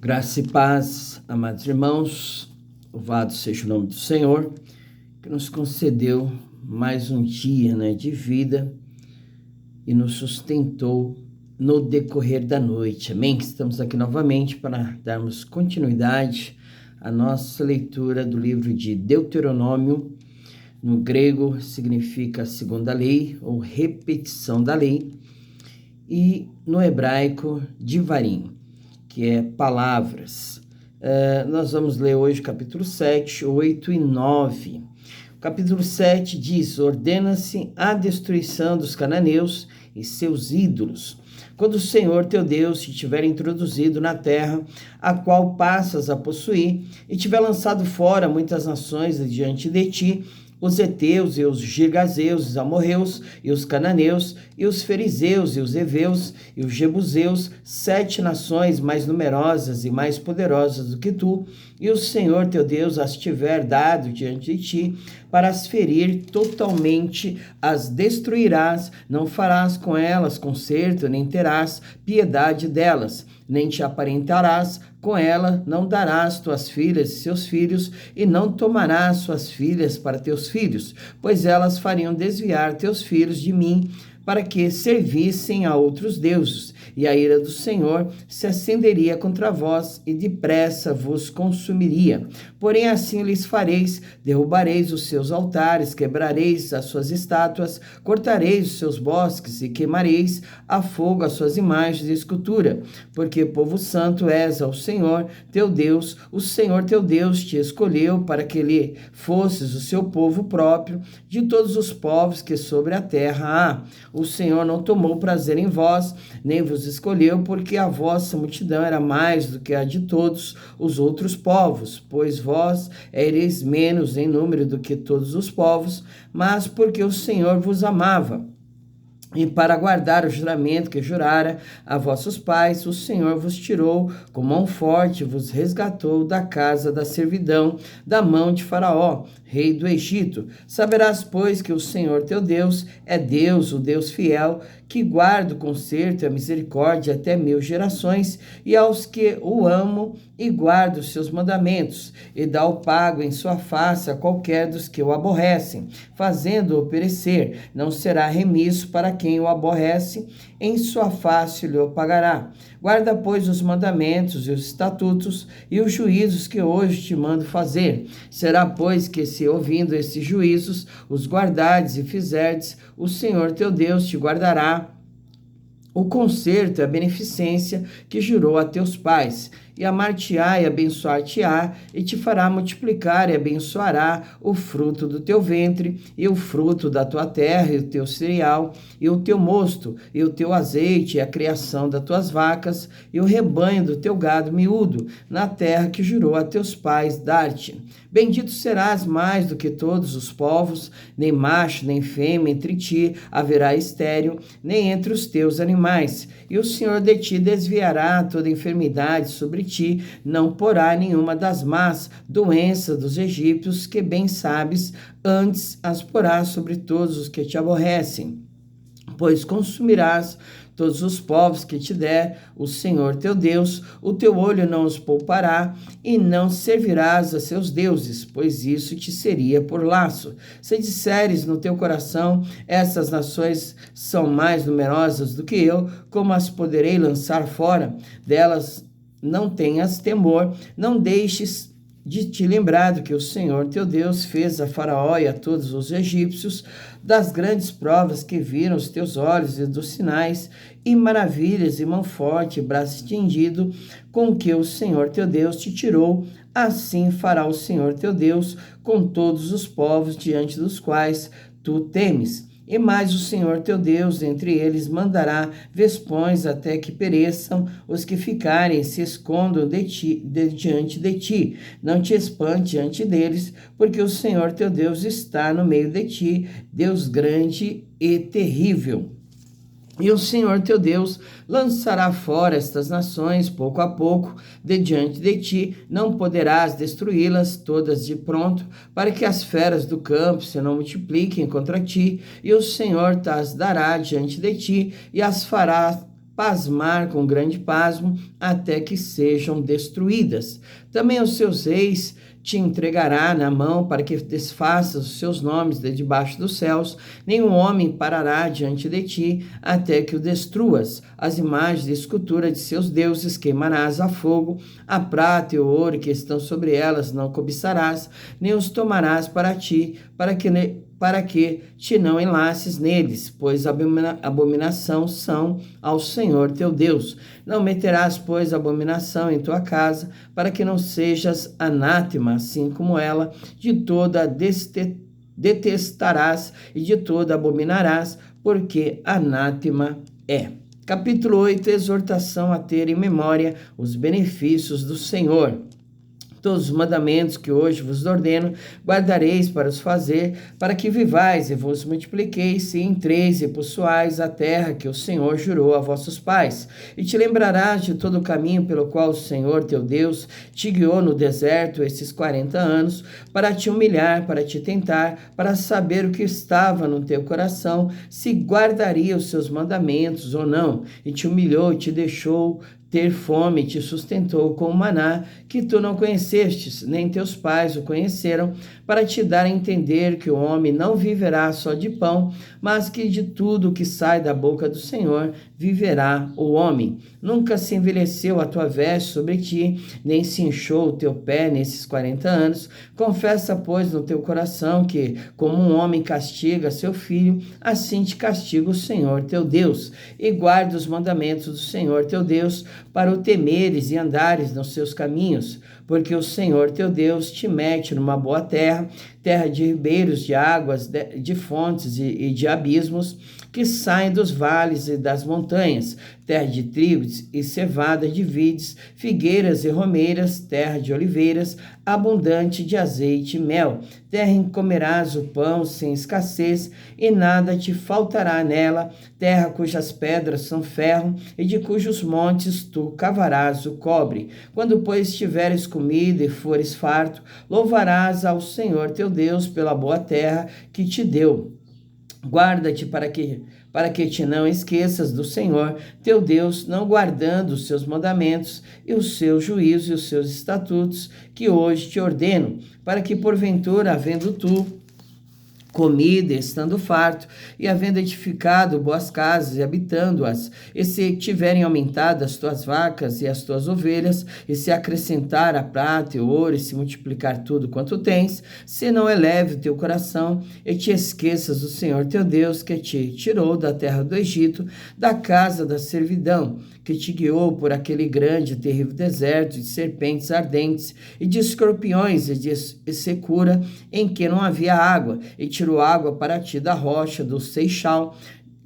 Graça e paz, amados irmãos, louvado seja o nome do Senhor, que nos concedeu mais um dia, de vida e nos sustentou no decorrer da noite, amém? Estamos aqui novamente para darmos continuidade à nossa leitura do livro de Deuteronômio. No grego significa segunda lei ou repetição da lei, e no hebraico divarim, que é palavras. Nós vamos ler hoje capítulo 7, 8 e 9. O capítulo 7 diz: ordena-se a destruição dos cananeus e seus ídolos, quando o Senhor teu Deus te tiver introduzido na terra, a qual passas a possuir, e tiver lançado fora muitas nações diante de ti, os heteus e os girgazeus, os amorreus e os cananeus e os fariseus e os heveus e os jebuseus, 7 nações mais numerosas e mais poderosas do que tu, e o Senhor teu Deus as tiver dado diante de ti, para as ferir totalmente, as destruirás, não farás com elas conserto, nem terás piedade delas, nem te aparentarás com ela, não darás tuas filhas e seus filhos, e não tomarás suas filhas para teus filhos, pois elas fariam desviar teus filhos de mim, para que servissem a outros deuses, e a ira do Senhor se acenderia contra vós, e depressa vos consumiria. Porém assim lhes fareis: derrubareis os seus altares, quebrareis as suas estátuas, cortareis os seus bosques, e queimareis a fogo as suas imagens de escultura, porque povo santo és ao Senhor teu Deus. O Senhor teu Deus te escolheu para que lhe fosses o seu povo próprio de todos os povos que sobre a terra há. O Senhor não tomou prazer em vós, nem vos escolheu, porque a vossa multidão era mais do que a de todos os outros povos, pois vós ereis menos em número do que todos os povos, mas porque o Senhor vos amava. E para guardar o juramento que jurara a vossos pais, o Senhor vos tirou com mão forte, vos resgatou da casa da servidão, da mão de Faraó, rei do Egito. Saberás, pois, que o Senhor teu Deus é Deus, o Deus fiel, que guarda o conserto e a misericórdia até 1000 gerações, e aos que o amam e guardam os seus mandamentos, e dá o pago em sua face a qualquer dos que o aborrecem, fazendo-o perecer. Não será remisso para quem o aborrece, em sua face lhe o pagará. Guarda, pois, os mandamentos e os estatutos e os juízos que hoje te mando fazer. Será, pois, que se ouvindo esses juízos os guardares e fizerdes, o Senhor teu Deus te guardará o conserto e a beneficência que jurou a teus pais, e amar-te-á e abençoar-te-á, e te fará multiplicar e abençoará o fruto do teu ventre, e o fruto da tua terra, e o teu cereal, e o teu mosto, e o teu azeite, e a criação das tuas vacas, e o rebanho do teu gado miúdo, na terra que jurou a teus pais dar-te. Bendito serás mais do que todos os povos, nem macho, nem fêmea entre ti haverá estéril, nem entre os teus animais. E o Senhor de ti desviará toda enfermidade sobre ti, não porá nenhuma das más doenças dos egípcios, que bem sabes, antes as porá sobre todos os que te aborrecem. Pois consumirás todos os povos que te der o Senhor teu Deus, o teu olho não os poupará, e não servirás a seus deuses, pois isso te seria por laço. Se disseres no teu coração: essas nações são mais numerosas do que eu, como as poderei lançar fora? Delas não tenhas temor, não deixes de te lembrar do que o Senhor teu Deus fez a Faraó e a todos os egípcios, das grandes provas que viram os teus olhos, e dos sinais e maravilhas, e mão forte e braço estendido, com que o Senhor teu Deus te tirou. Assim fará o Senhor teu Deus com todos os povos diante dos quais tu temes. E mais o Senhor teu Deus entre eles mandará vespões até que pereçam os que ficarem, se escondam diante de ti. Não te espante diante deles, porque o Senhor teu Deus está no meio de ti, Deus grande e terrível. E o Senhor teu Deus lançará fora estas nações pouco a pouco de diante de ti, não poderás destruí-las todas de pronto, para que as feras do campo se não multipliquem contra ti, e o Senhor as dará diante de ti, e as fará pasmar com grande pasmo, até que sejam destruídas. Também os seus reis te entregará na mão para que desfaças os seus nomes de debaixo dos céus. Nenhum homem parará diante de ti até que o destruas. As imagens de escultura de seus deuses queimarás a fogo. A prata e o ouro que estão sobre elas não cobiçarás, nem os tomarás para ti, para que te não enlaces neles, pois abominação são ao Senhor teu Deus. Não meterás, pois, abominação em tua casa, para que não sejas anátema, assim como ela, de toda detestarás e de toda abominarás, porque anátema é. Capítulo 8, exortação a ter em memória os benefícios do Senhor. Todos os mandamentos que hoje vos ordeno, guardareis para os fazer, para que vivais e vos multipliqueis, e entreis e possuais a terra que o Senhor jurou a vossos pais. E te lembrarás de todo o caminho pelo qual o Senhor teu Deus te guiou no deserto esses 40 anos, para te humilhar, para te tentar, para saber o que estava no teu coração, se guardaria os seus mandamentos ou não. E te humilhou e te deixou ter fome, te sustentou com o maná que tu não conhecestes, nem teus pais o conheceram, para te dar a entender que o homem não viverá só de pão, mas que de tudo que sai da boca do Senhor viverá o homem. Nunca se envelheceu a tua veste sobre ti, nem se inchou o teu pé nesses 40 anos. Confessa, pois, no teu coração que, como um homem castiga seu filho, assim te castiga o Senhor teu Deus. E guarda os mandamentos do Senhor teu Deus, para o temeres e andares nos seus caminhos, porque o Senhor teu Deus te mete numa boa terra, terra de ribeiros, de águas, de fontes e de abismos, que saem dos vales e das montanhas, terra de trigo e cevada, de vides, figueiras e romeiras, terra de oliveiras, abundante de azeite e mel, terra em que comerás o pão sem escassez, e nada te faltará nela, terra cujas pedras são ferro, e de cujos montes tu cavarás o cobre. Quando, pois, tiveres comida e fores farto, louvarás ao Senhor teu Deus pela boa terra que te deu. Guarda-te para que te não esqueças do Senhor teu Deus, não guardando os seus mandamentos e os seus juízos e os seus estatutos, que hoje te ordeno, para que porventura, havendo tu comida, estando farto, e havendo edificado boas casas e habitando-as, e se tiverem aumentado as tuas vacas e as tuas ovelhas, e se acrescentar a prata e o ouro, e se multiplicar tudo quanto tens, se não eleve o teu coração, e te esqueças do Senhor teu Deus, que te tirou da terra do Egito, da casa da servidão, que te guiou por aquele grande e terrível deserto de serpentes ardentes, e de escorpiões, e de secura, em que não havia água, e tirou água para ti da rocha do Seixal,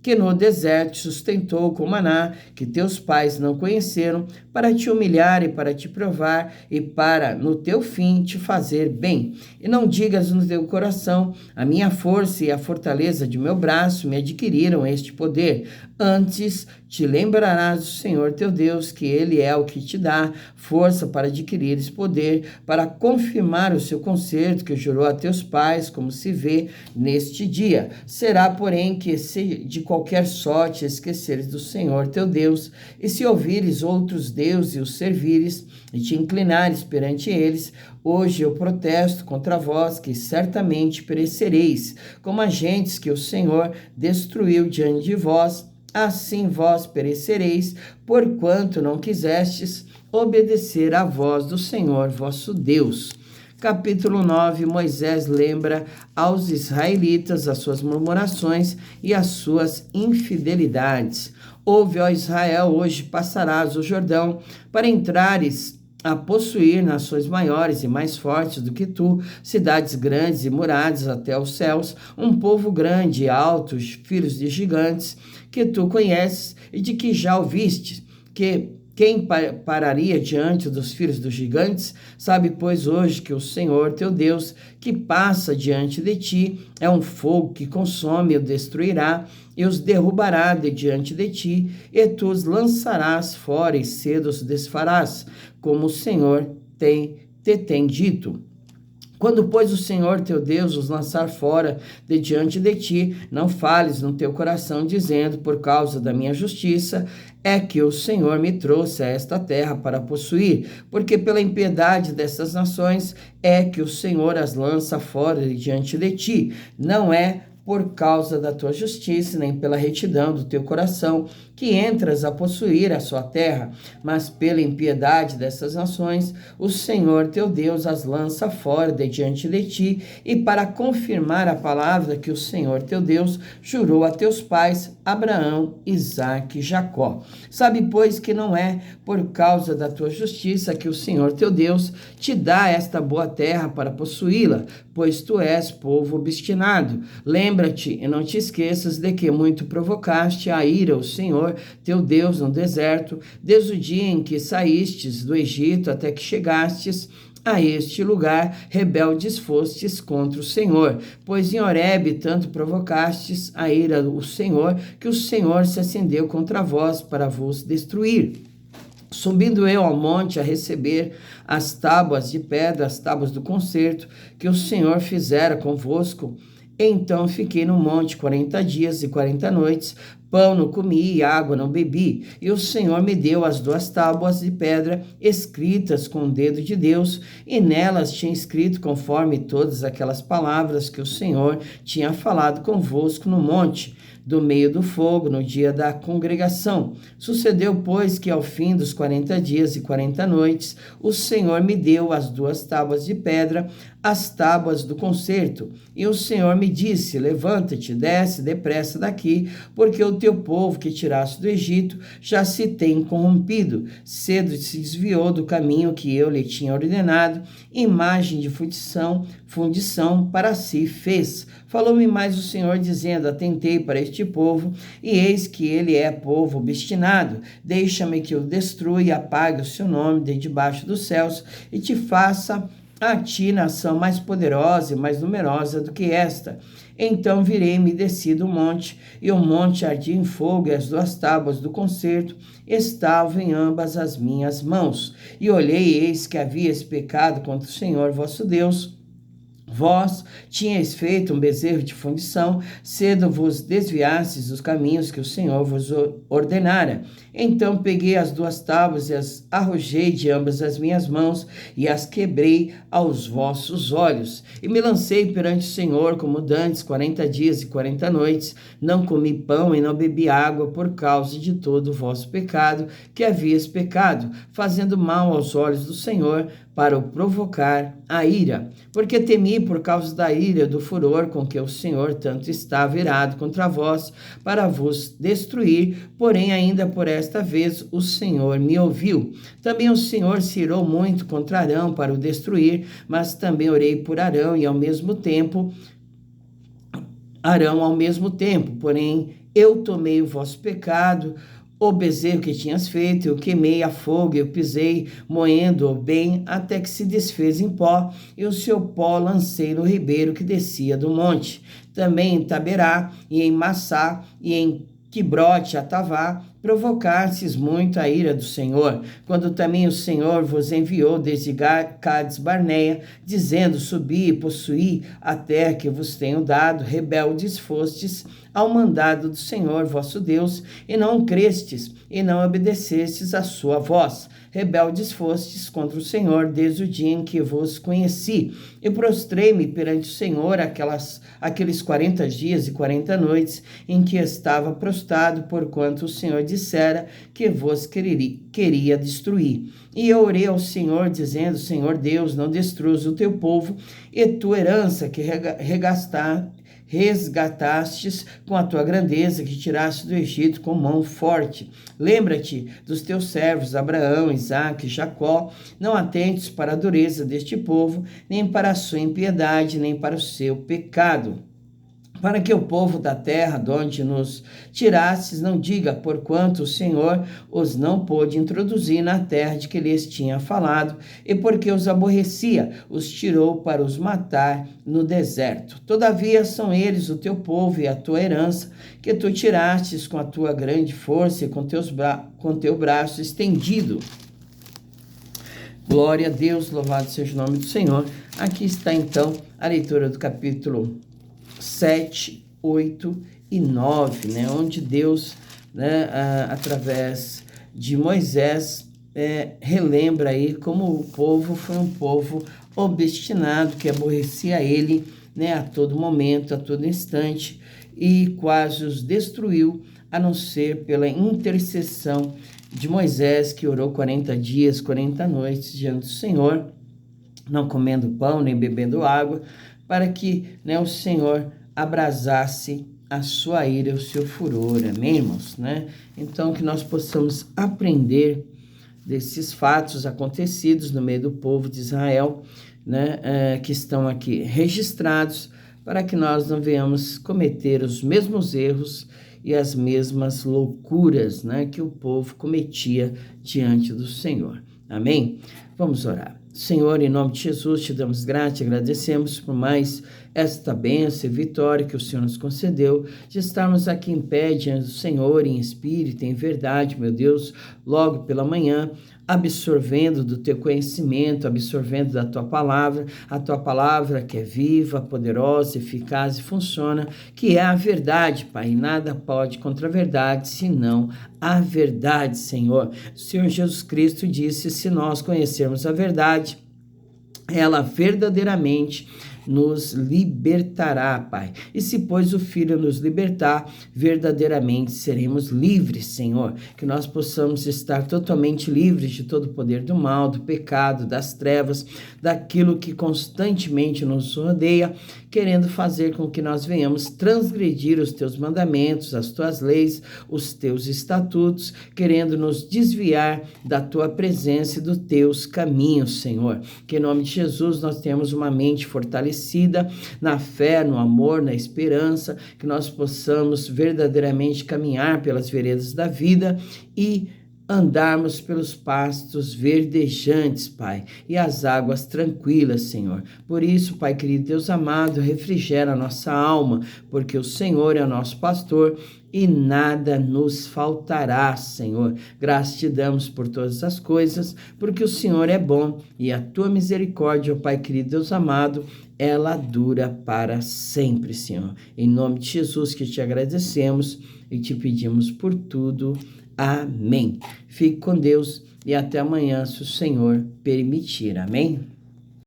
que no deserto sustentou com maná, que teus pais não conheceram, para te humilhar e para te provar, e para, no teu fim, te fazer bem. E não digas no teu coração, a minha força e a fortaleza de meu braço me adquiriram este poder. Antes, te lembrarás do Senhor teu Deus, que Ele é o que te dá força para adquirir esse poder, para confirmar o seu concerto que jurou a teus pais, como se vê neste dia. Será, porém, que se de qualquer sorte esqueceres do Senhor teu Deus, e se ouvires outros deuses e os servires, e te inclinares perante eles, hoje eu protesto contra vós, que certamente perecereis, como agentes que o Senhor destruiu diante de vós, assim vós perecereis, porquanto não quisestes obedecer à voz do Senhor vosso Deus. Capítulo 9, Moisés lembra aos israelitas as suas murmurações e as suas infidelidades. Ouve, ó Israel, hoje passarás o Jordão para entrares a possuir nações maiores e mais fortes do que tu, cidades grandes e muradas até os céus, um povo grande e alto, filhos de gigantes, que tu conheces e de que já ouvistes, que quem pararia diante dos filhos dos gigantes? Sabe, pois, hoje que o Senhor teu Deus, que passa diante de ti, é um fogo que consome e o destruirá, e os derrubará de diante de ti, e tu os lançarás fora e cedo os desfarás, como o Senhor te tem dito. Quando, pois, o Senhor teu Deus os lançar fora de diante de ti, não fales no teu coração, dizendo, por causa da minha justiça, é que o Senhor me trouxe a esta terra para possuir, porque pela impiedade dessas nações é que o Senhor as lança fora de diante de ti. Não é por causa da tua justiça, nem pela retidão do teu coração, que entras a possuir a sua terra, mas pela impiedade dessas nações, o Senhor teu Deus as lança fora de diante de ti, e para confirmar a palavra que o Senhor teu Deus jurou a teus pais, Abraão, Isaque e Jacó. Sabe, pois, que não é por causa da tua justiça que o Senhor teu Deus te dá esta boa terra para possuí-la, pois tu és povo obstinado. Lembra-te e não te esqueças de que muito provocaste a ira o Senhor teu Deus no deserto, desde o dia em que saístes do Egito até que chegastes a este lugar, rebeldes fostes contra o Senhor, pois em Horebe tanto provocastes a ira do Senhor, que o Senhor se acendeu contra vós para vos destruir. Subindo eu ao monte a receber as tábuas de pedra, as tábuas do concerto, que o Senhor fizera convosco, então fiquei no monte 40 dias e 40 noites, pão não comi e água não bebi. E o Senhor me deu as 2 tábuas de pedra escritas com o dedo de Deus, e nelas tinha escrito conforme todas aquelas palavras que o Senhor tinha falado convosco no monte, do meio do fogo, no dia da congregação. Sucedeu, pois, que ao fim dos 40 dias e 40 noites, o Senhor me deu as 2 tábuas de pedra, as tábuas do concerto. E o Senhor me disse, levanta-te, desce depressa daqui, porque o teu povo que tiraste do Egito já se tem corrompido. Cedo se desviou do caminho que eu lhe tinha ordenado, imagem de fundição para si fez. Falou-me mais o Senhor, dizendo, atentei para este povo, e eis que ele é povo obstinado. Deixa-me que o destrua e apague o seu nome de debaixo dos céus, e te faça a ti nação mais poderosa e mais numerosa do que esta. Então virei-me e desci do monte, e o monte ardia em fogo, e as 2 tábuas do concerto estavam em ambas as minhas mãos. E olhei, e eis que havíeis pecado contra o Senhor vosso Deus. Vós tinhais feito um bezerro de fundição, cedo vos desviastes dos caminhos que o Senhor vos ordenara. Então peguei as 2 tábuas e as arrojei de ambas as minhas mãos e as quebrei aos vossos olhos. E me lancei perante o Senhor como dantes 40 dias e 40 noites. Não comi pão e não bebi água por causa de todo o vosso pecado que havias pecado, fazendo mal aos olhos do Senhor, para o provocar a ira, porque temi por causa da ira do furor com que o Senhor tanto estava irado contra vós, para vos destruir, porém ainda por esta vez o Senhor me ouviu. Também o Senhor se irou muito contra Arão para o destruir, mas também orei por Arão ao mesmo tempo, porém eu tomei o vosso pecado, o bezerro que tinhas feito, eu queimei a fogo, eu pisei, moendo-o bem, até que se desfez em pó, e o seu pó lancei no ribeiro que descia do monte. Também em Taberá, e em Massá, e em Quibrote Atavá, provocastes muito a ira do Senhor, quando também o Senhor vos enviou desde Cades Barneia, dizendo, subi e possuí a terra que vos tenho dado, rebeldes fostes ao mandado do Senhor vosso Deus, e não crestes, e não obedecestes à sua voz. Rebeldes fostes contra o Senhor desde o dia em que vos conheci. E prostrei-me perante o Senhor aqueles 40 dias e 40 noites em que estava prostrado, porquanto o Senhor dissera que vos queria destruir. E eu orei ao Senhor, dizendo, Senhor Deus, não destruas o teu povo e tua herança que resgatastes com a tua grandeza, que tiraste do Egito com mão forte. Lembra-te dos teus servos Abraão, Isaque e Jacó. Não atentes para a dureza deste povo, nem para a sua impiedade, nem para o seu pecado. Para que o povo da terra, de onde nos tirastes, não diga, porquanto o Senhor os não pôde introduzir na terra de que lhes tinha falado, e porque os aborrecia, os tirou para os matar no deserto. Todavia são eles o teu povo e a tua herança, que tu tirastes com a tua grande força e com teu braço estendido. Glória a Deus, louvado seja o nome do Senhor. Aqui está então a leitura do capítulo 7, 8 e 9, né? Onde Deus, né, através de Moisés, relembra aí como o povo foi um povo obstinado, que aborrecia ele, né, a todo momento, a todo instante, e quase os destruiu, a não ser pela intercessão de Moisés, que orou 40 dias, 40 noites diante do Senhor, não comendo pão nem bebendo água, para que, né, o Senhor abrasasse a sua ira, o seu furor, amém, irmãos, né? Então, que nós possamos aprender desses fatos acontecidos no meio do povo de Israel, né, que estão aqui registrados, para que nós não venhamos cometer os mesmos erros e as mesmas loucuras, né, que o povo cometia diante do Senhor. Amém? Vamos orar. Senhor, em nome de Jesus, te damos graça, te agradecemos por mais esta bênção e vitória que o Senhor nos concedeu, de estarmos aqui em pé diante do Senhor, em espírito, em verdade, meu Deus, logo pela manhã, absorvendo do teu conhecimento, absorvendo da tua palavra, a tua palavra que é viva, poderosa, eficaz e funciona, que é a verdade, Pai, e nada pode contra a verdade, senão a verdade, Senhor. O Senhor Jesus Cristo disse, se nós conhecermos a verdade, ela verdadeiramente nos libertará, Pai. E se, pois, o Filho nos libertar, verdadeiramente seremos livres, Senhor. Que nós possamos estar totalmente livres de todo o poder do mal, do pecado, das trevas, daquilo que constantemente nos rodeia, querendo fazer com que nós venhamos transgredir os teus mandamentos, as tuas leis, os teus estatutos, querendo nos desviar da tua presença e dos teus caminhos, Senhor. Que em nome de Jesus nós tenhamos uma mente fortalecida na fé, no amor, na esperança, que nós possamos verdadeiramente caminhar pelas veredas da vida e andarmos pelos pastos verdejantes, Pai, e as águas tranquilas, Senhor. Por isso, Pai querido, Deus amado, refrigera a nossa alma, porque o Senhor é o nosso pastor e nada nos faltará, Senhor. Graças te damos por todas as coisas, porque o Senhor é bom e a tua misericórdia, ó Pai querido, Deus amado, ela dura para sempre, Senhor. Em nome de Jesus que te agradecemos e te pedimos por tudo. Amém. Fique com Deus e até amanhã, se o Senhor permitir. Amém.